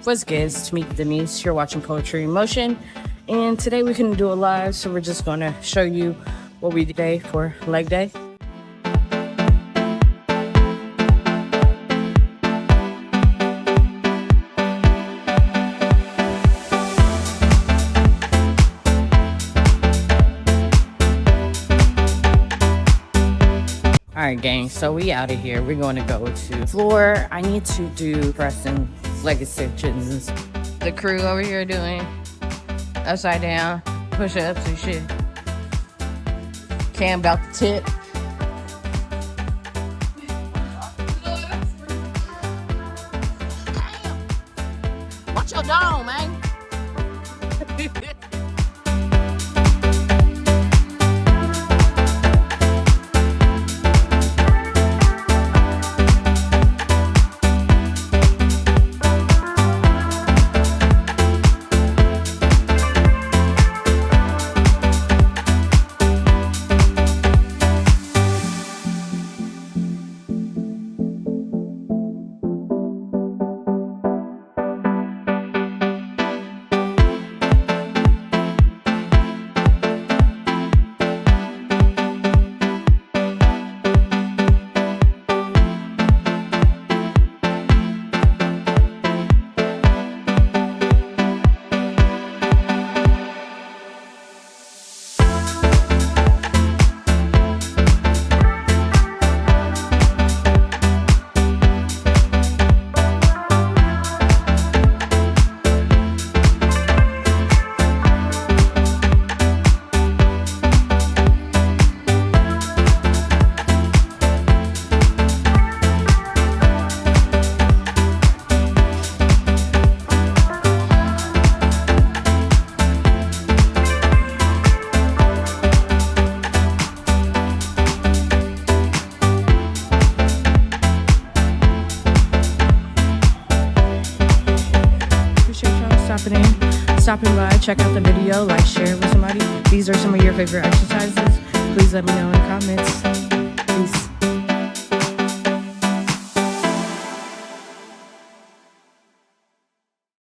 What's good? It's Tamika, Denise. You're watching Poetry in Motion. And today we couldn't do a live, so we're just going to show you what we did today for leg day. All right, gang, so we out of here. We're going to go to floor. I need to do press and leg extensions. The crew over here doing upside down push-ups and shit. Cam about the tip. Watch your dome, man. Stopping by, check out the video, like, share it with somebody. These are some of your favorite exercises. Please let me know in the comments.